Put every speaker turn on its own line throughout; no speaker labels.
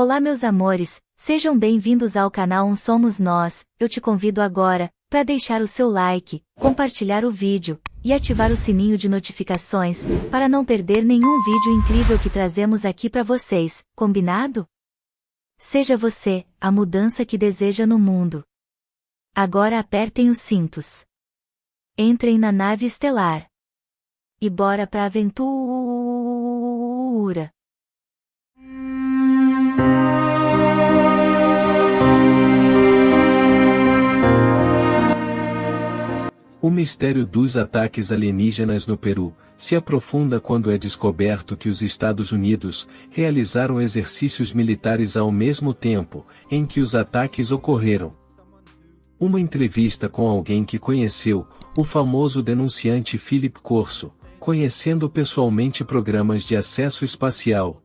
Olá meus amores, sejam bem-vindos ao canal Um Somos Nós. Eu te convido agora, para deixar o seu like, compartilhar o vídeo, e ativar o sininho de notificações, para não perder nenhum vídeo incrível que trazemos aqui para vocês, combinado? Seja você, a mudança que deseja no mundo. Agora apertem os cintos. Entrem na nave estelar. E bora pra aventura!
O mistério dos ataques alienígenas no Peru se aprofunda quando é descoberto que os Estados Unidos realizaram exercícios militares ao mesmo tempo em que os ataques ocorreram. Uma entrevista com alguém que conheceu o famoso denunciante Philip Corso, conhecendo pessoalmente programas de acesso espacial.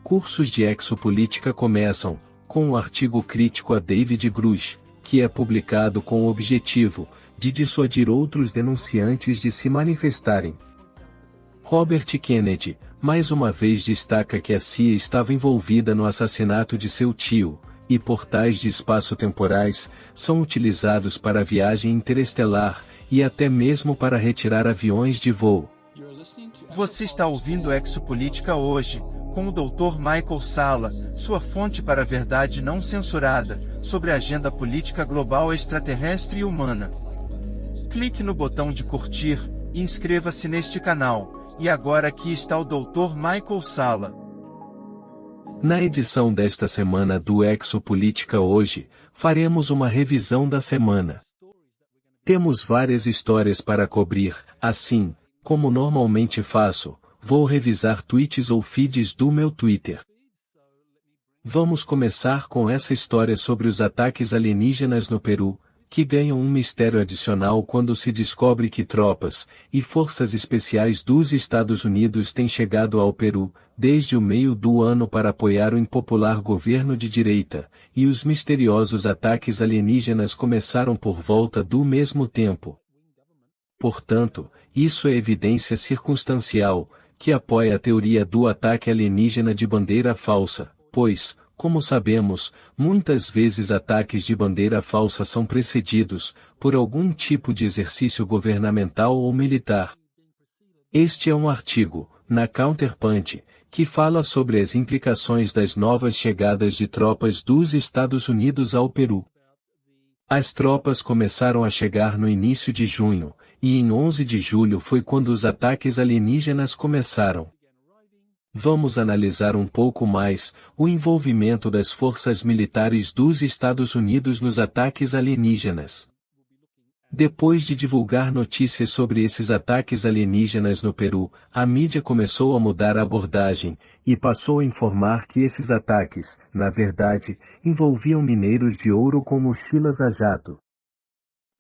Cursos de exopolítica começam com um artigo crítico a David Grush, que é publicado com o objetivo de dissuadir outros denunciantes de se manifestarem. Robert Kennedy, mais uma vez destaca que a CIA estava envolvida no assassinato de seu tio, e portais de espaço-temporais são utilizados para viagem interestelar, e até mesmo para retirar aviões de voo.
Você está ouvindo Exopolítica hoje, com o Dr. Michael Salla, sua fonte para a verdade não censurada, sobre a agenda política global extraterrestre e humana. Clique no botão de curtir, e inscreva-se neste canal, e agora aqui está o Dr. Michael Salla.
Na edição desta semana do Exopolítica hoje, faremos uma revisão da semana. Temos várias histórias para cobrir, assim, como normalmente faço, vou revisar tweets ou feeds do meu Twitter. Vamos começar com essa história sobre os ataques alienígenas no Peru, que ganham um mistério adicional quando se descobre que tropas e forças especiais dos Estados Unidos têm chegado ao Peru, desde o meio do ano para apoiar o impopular governo de direita, e os misteriosos ataques alienígenas começaram por volta do mesmo tempo. Portanto, isso é evidência circunstancial, que apoia a teoria do ataque alienígena de bandeira falsa, pois, como sabemos, muitas vezes ataques de bandeira falsa são precedidos por algum tipo de exercício governamental ou militar. Este é um artigo, na Counterpunch, que fala sobre as implicações das novas chegadas de tropas dos Estados Unidos ao Peru. As tropas começaram a chegar no início de junho, e em 11 de julho foi quando os ataques alienígenas começaram. Vamos analisar um pouco mais o envolvimento das forças militares dos Estados Unidos nos ataques alienígenas. Depois de divulgar notícias sobre esses ataques alienígenas no Peru, a mídia começou a mudar a abordagem, e passou a informar que esses ataques, na verdade, envolviam mineiros de ouro com mochilas a jato.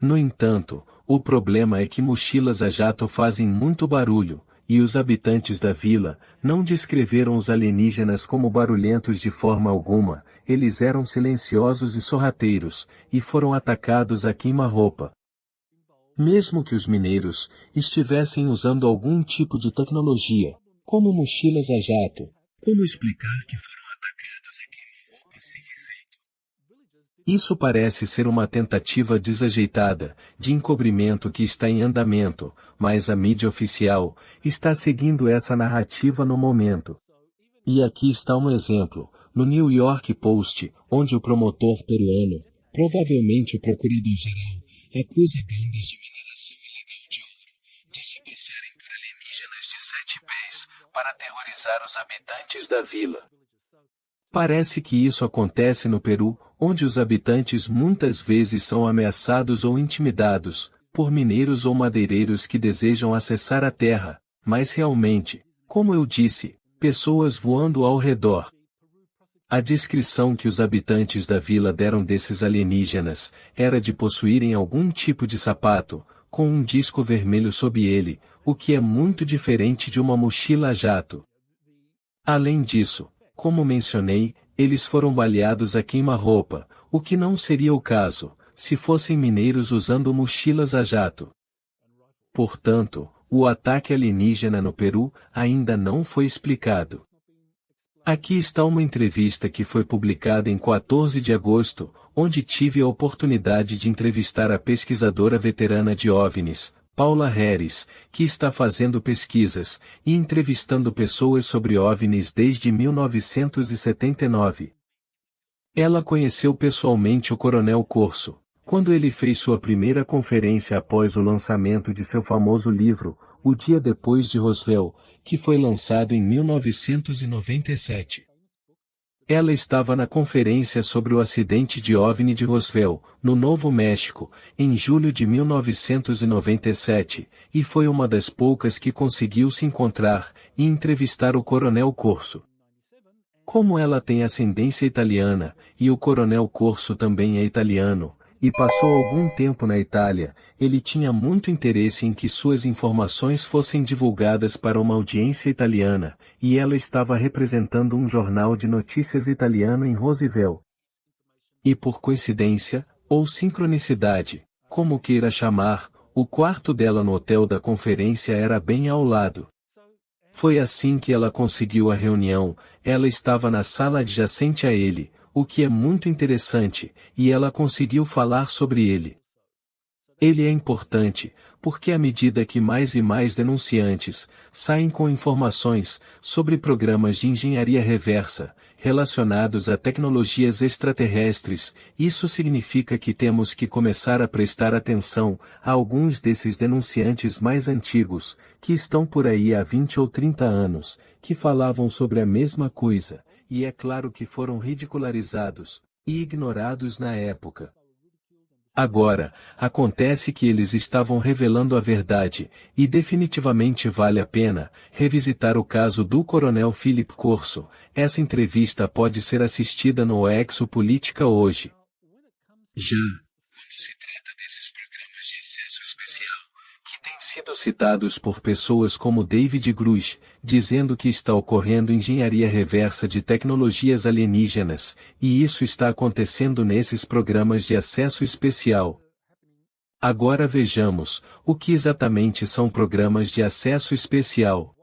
No entanto, o problema é que mochilas a jato fazem muito barulho, e os habitantes da vila não descreveram os alienígenas como barulhentos de forma alguma, eles eram silenciosos e sorrateiros, e foram atacados a queima-roupa. Mesmo que os mineiros estivessem usando algum tipo de tecnologia, como mochilas a jato, como explicar que foram atacados a queima-roupa sem efeito? Isso parece ser uma tentativa desajeitada, de encobrimento que está em andamento, mas a mídia oficial está seguindo essa narrativa no momento. E aqui está um exemplo, no New York Post, onde o promotor peruano, provavelmente o procurador-geral, acusa gangues de mineração ilegal de ouro de se passarem por alienígenas de 7 pés para aterrorizar os habitantes da vila. Parece que isso acontece no Peru, onde os habitantes muitas vezes são ameaçados ou intimidados por mineiros ou madeireiros que desejam acessar a terra, mas realmente, como eu disse, pessoas voando ao redor. A descrição que os habitantes da vila deram desses alienígenas era de possuírem algum tipo de sapato, com um disco vermelho sob ele, o que é muito diferente de uma mochila a jato. Além disso, como mencionei, eles foram baleados a queima-roupa, o que não seria o caso, se fossem mineiros usando mochilas a jato. Portanto, o ataque alienígena no Peru ainda não foi explicado. Aqui está uma entrevista que foi publicada em 14 de agosto, onde tive a oportunidade de entrevistar a pesquisadora veterana de OVNIs, Paula Harris, que está fazendo pesquisas e entrevistando pessoas sobre OVNIs desde 1979. Ela conheceu pessoalmente o Coronel Corso, quando ele fez sua primeira conferência após o lançamento de seu famoso livro, O Dia Depois de Roswell, que foi lançado em 1997. Ela estava na conferência sobre o acidente de OVNI de Roswell, no Novo México, em julho de 1997, e foi uma das poucas que conseguiu se encontrar e entrevistar o Coronel Corso. Como ela tem ascendência italiana, e o Coronel Corso também é italiano, e passou algum tempo na Itália, ele tinha muito interesse em que suas informações fossem divulgadas para uma audiência italiana, e ela estava representando um jornal de notícias italiano em Roswell. E por coincidência, ou sincronicidade, como queira chamar, o quarto dela no hotel da conferência era bem ao lado. Foi assim que ela conseguiu a reunião, ela estava na sala adjacente a ele, o que é muito interessante, e ela conseguiu falar sobre ele. Ele é importante, porque à medida que mais e mais denunciantes saem com informações sobre programas de engenharia reversa, relacionados a tecnologias extraterrestres, isso significa que temos que começar a prestar atenção a alguns desses denunciantes mais antigos, que estão por aí há 20 ou 30 anos, que falavam sobre a mesma coisa, e é claro que foram ridicularizados e ignorados na época. Agora, acontece que eles estavam revelando a verdade, e definitivamente vale a pena revisitar o caso do Coronel Philip Corso. Essa entrevista pode ser assistida no Exopolítica hoje. Já, quando se trata desses programas de acesso especial, que têm sido citados por pessoas como David Grush, dizendo que está ocorrendo engenharia reversa de tecnologias alienígenas, e isso está acontecendo nesses programas de acesso especial. Agora vejamos, o que exatamente são programas de acesso especial.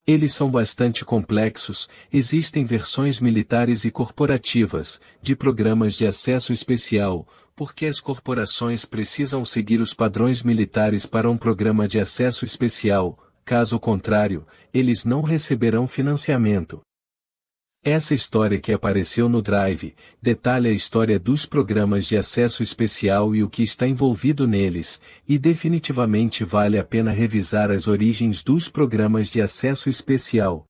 Eles são bastante complexos, existem versões militares e corporativas, de programas de acesso especial, porque as corporações precisam seguir os padrões militares para um programa de acesso especial, caso contrário, eles não receberão financiamento. Essa história que apareceu no Drive, detalha a história dos programas de acesso especial e o que está envolvido neles, e definitivamente vale a pena revisar as origens dos programas de acesso especial.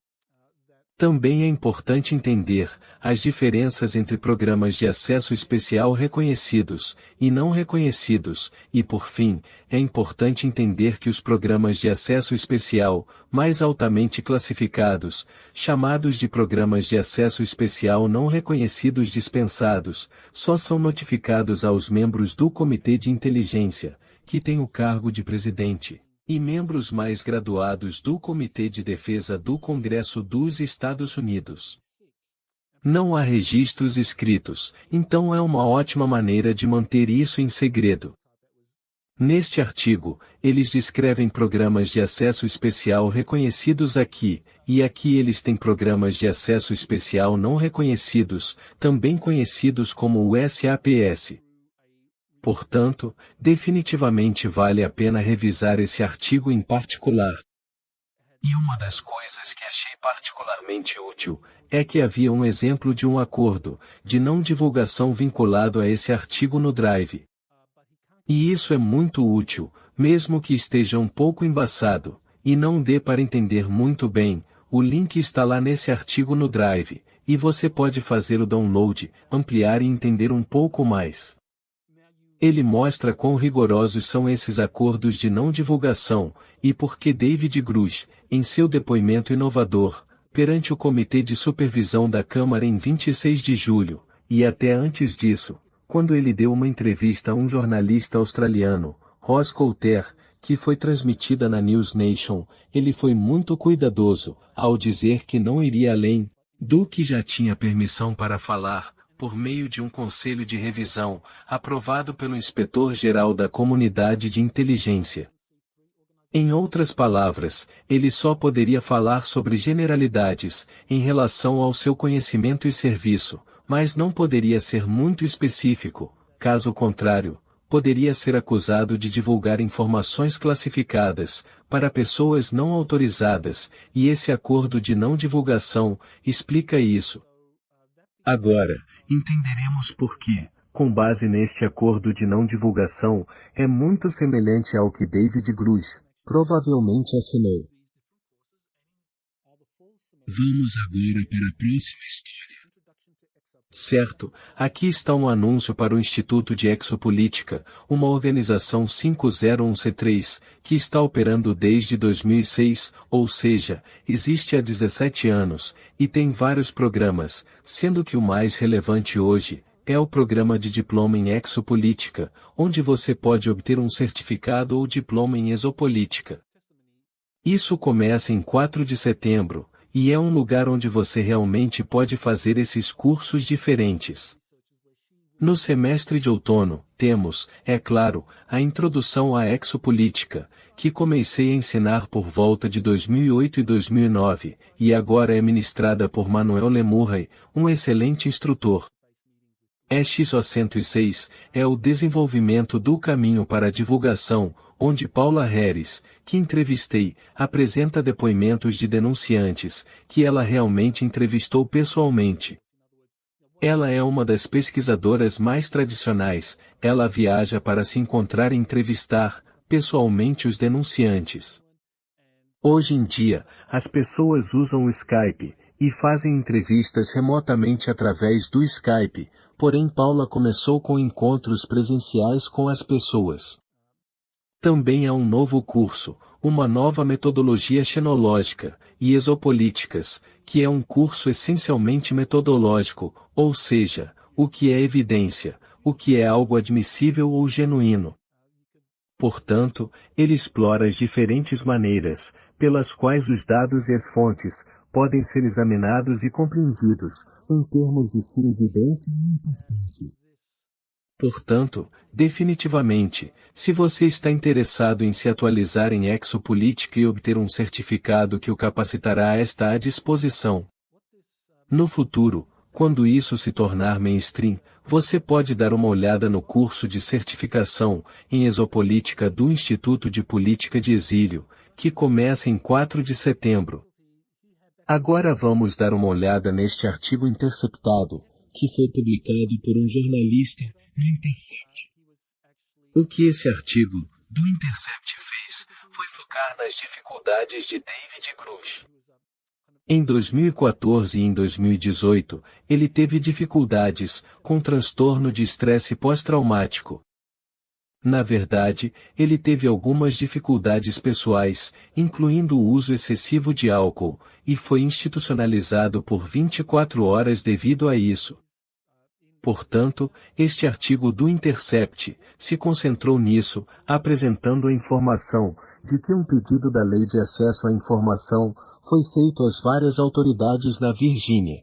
Também é importante entender as diferenças entre programas de acesso especial reconhecidos e não reconhecidos, e por fim, é importante entender que os programas de acesso especial, mais altamente classificados, chamados de programas de acesso especial não reconhecidos dispensados, só são notificados aos membros do Comitê de Inteligência, que tem o cargo de presidente, e membros mais graduados do Comitê de Defesa do Congresso dos Estados Unidos. Não há registros escritos, então é uma ótima maneira de manter isso em segredo. Neste artigo, eles descrevem programas de acesso especial reconhecidos aqui, e aqui eles têm programas de acesso especial não reconhecidos, também conhecidos como o SAPS. Portanto, definitivamente vale a pena revisar esse artigo em particular. E uma das coisas que achei particularmente útil, é que havia um exemplo de um acordo, de não divulgação vinculado a esse artigo no Drive. E isso é muito útil, mesmo que esteja um pouco embaçado, e não dê para entender muito bem, o link está lá nesse artigo no Drive, e você pode fazer o download, ampliar e entender um pouco mais. Ele mostra quão rigorosos são esses acordos de não divulgação, e por que David Grush, em seu depoimento inovador, perante o Comitê de Supervisão da Câmara em 26 de julho, e até antes disso, quando ele deu uma entrevista a um jornalista australiano, Ross Coulter, que foi transmitida na News Nation, ele foi muito cuidadoso, ao dizer que não iria além do que já tinha permissão para falar, por meio de um conselho de revisão, aprovado pelo Inspetor-Geral da Comunidade de Inteligência. Em outras palavras, ele só poderia falar sobre generalidades, em relação ao seu conhecimento e serviço, mas não poderia ser muito específico, caso contrário, poderia ser acusado de divulgar informações classificadas, para pessoas não autorizadas, e esse acordo de não divulgação explica isso. Agora, entenderemos por que, com base neste acordo de não divulgação, é muito semelhante ao que David Grush provavelmente assinou. Vamos agora para a próxima história. Certo, aqui está um anúncio para o Instituto de Exopolítica, uma organização 501c3, que está operando desde 2006, ou seja, existe há 17 anos, e tem vários programas, sendo que o mais relevante hoje é o programa de diploma em exopolítica, onde você pode obter um certificado ou diploma em exopolítica. Isso começa em 4 de setembro, e é um lugar onde você realmente pode fazer esses cursos diferentes. No semestre de outono, temos, é claro, a introdução à exopolítica, que comecei a ensinar por volta de 2008 e 2009, e agora é ministrada por Manuel Lemurray, um excelente instrutor. XO 106 é o desenvolvimento do caminho para a divulgação, onde Paula Harris, que entrevistei, apresenta depoimentos de denunciantes, que ela realmente entrevistou pessoalmente. Ela é uma das pesquisadoras mais tradicionais, ela viaja para se encontrar e entrevistar, pessoalmente os denunciantes. Hoje em dia, as pessoas usam o Skype, e fazem entrevistas remotamente através do Skype, porém Paula começou com encontros presenciais com as pessoas. Também há um novo curso, uma nova metodologia xenológica, e exopolíticas, que é um curso essencialmente metodológico, ou seja, o que é evidência, o que é algo admissível ou genuíno. Portanto, ele explora as diferentes maneiras, pelas quais os dados e as fontes podem ser examinados e compreendidos, em termos de sua evidência e importância. Portanto, definitivamente, se você está interessado em se atualizar em exopolítica e obter um certificado que o capacitará, está à disposição. No futuro, quando isso se tornar mainstream, você pode dar uma olhada no curso de certificação em exopolítica do Instituto de Política de Exílio, que começa em 4 de setembro. Agora vamos dar uma olhada neste artigo interceptado, que foi publicado por um jornalista no Intercept. O que esse artigo do Intercept fez foi focar nas dificuldades de David Grush. Em 2014 e em 2018, ele teve dificuldades com transtorno de estresse pós-traumático. Na verdade, ele teve algumas dificuldades pessoais, incluindo o uso excessivo de álcool, e foi institucionalizado por 24 horas devido a isso. Portanto, este artigo do Intercept se concentrou nisso, apresentando a informação de que um pedido da Lei de Acesso à Informação foi feito às várias autoridades da Virgínia.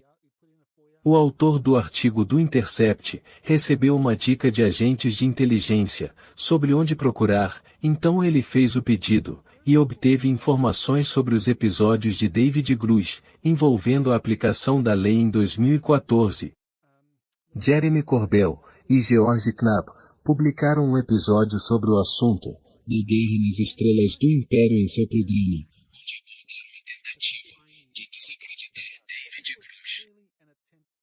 O autor do artigo do Intercept recebeu uma dica de agentes de inteligência sobre onde procurar, então ele fez o pedido, e obteve informações sobre os episódios de David Grush, envolvendo a aplicação da lei em 2014. Jeremy Corbell e George Knapp publicaram um episódio sobre o assunto, da Guerra nas Estrelas do Império em seu programa, onde abordaram a tentativa de desacreditar David Grush.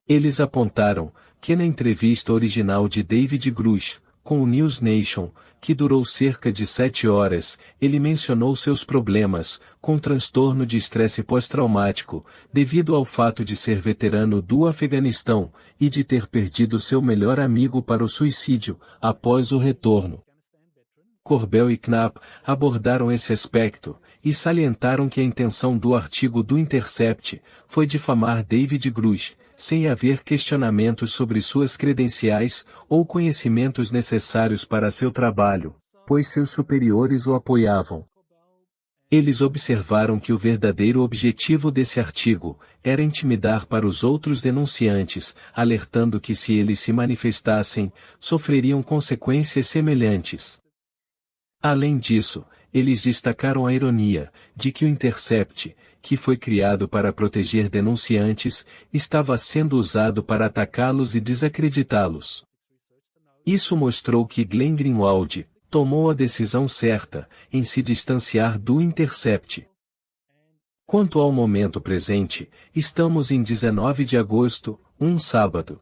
Eles apontaram que na entrevista original de David Grush, com o News Nation, que durou cerca de 7 horas, ele mencionou seus problemas, com transtorno de estresse pós-traumático, devido ao fato de ser veterano do Afeganistão, e de ter perdido seu melhor amigo para o suicídio, após o retorno. Corbell e Knapp abordaram esse aspecto, e salientaram que a intenção do artigo do Intercept foi difamar David Grush, sem haver questionamentos sobre suas credenciais ou conhecimentos necessários para seu trabalho, pois seus superiores o apoiavam. Eles observaram que o verdadeiro objetivo desse artigo era intimidar para os outros denunciantes, alertando que se eles se manifestassem, sofreriam consequências semelhantes. Além disso, Eles destacaram a ironia de que o Intercept, que foi criado para proteger denunciantes, estava sendo usado para atacá-los e desacreditá-los. Isso mostrou que Glenn Greenwald tomou a decisão certa em se distanciar do Intercept. Quanto ao momento presente, estamos em 19 de agosto, um sábado.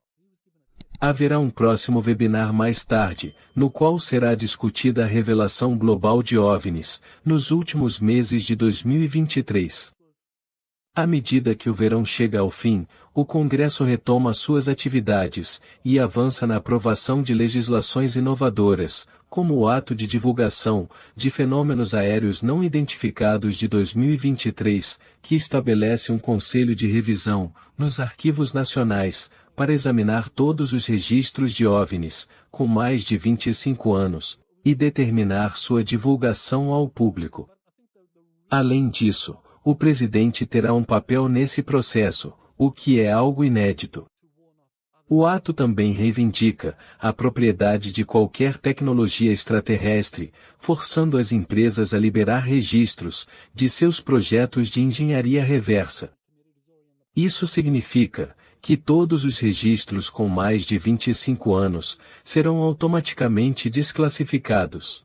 Haverá um próximo webinar mais tarde, no qual será discutida a revelação global de OVNIs, nos últimos meses de 2023. À medida que o verão chega ao fim, o Congresso retoma suas atividades e avança na aprovação de legislações inovadoras, como o Ato de Divulgação de Fenômenos Aéreos Não Identificados de 2023, que estabelece um conselho de revisão, nos arquivos nacionais, para examinar todos os registros de OVNIs, com mais de 25 anos, e determinar sua divulgação ao público. Além disso, o presidente terá um papel nesse processo, o que é algo inédito. O ato também reivindica a propriedade de qualquer tecnologia extraterrestre, forçando as empresas a liberar registros de seus projetos de engenharia reversa. Isso significa que todos os registros com mais de 25 anos serão automaticamente desclassificados.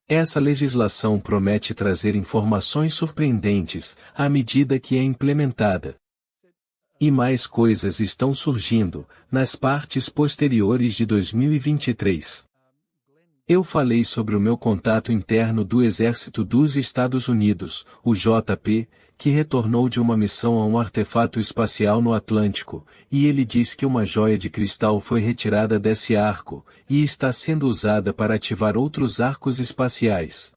Essa legislação promete trazer informações surpreendentes à medida que é implementada. E mais coisas estão surgindo nas partes posteriores de 2023. Eu falei sobre o meu contato interno do Exército dos Estados Unidos, o JP, que retornou de uma missão a um artefato espacial no Atlântico, e ele diz que uma joia de cristal foi retirada desse arco, e está sendo usada para ativar outros arcos espaciais.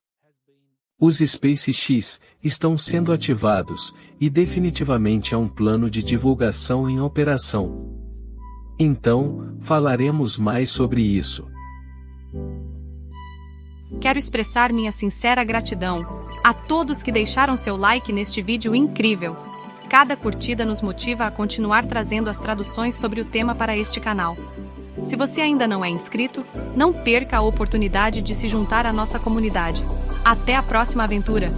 Os SpaceX estão sendo ativados, e definitivamente há um plano de divulgação em operação. Então, falaremos mais sobre isso.
Quero expressar minha sincera gratidão a todos que deixaram seu like neste vídeo incrível. Cada curtida nos motiva a continuar trazendo as traduções sobre o tema para este canal. Se você ainda não é inscrito, não perca a oportunidade de se juntar à nossa comunidade. Até a próxima aventura!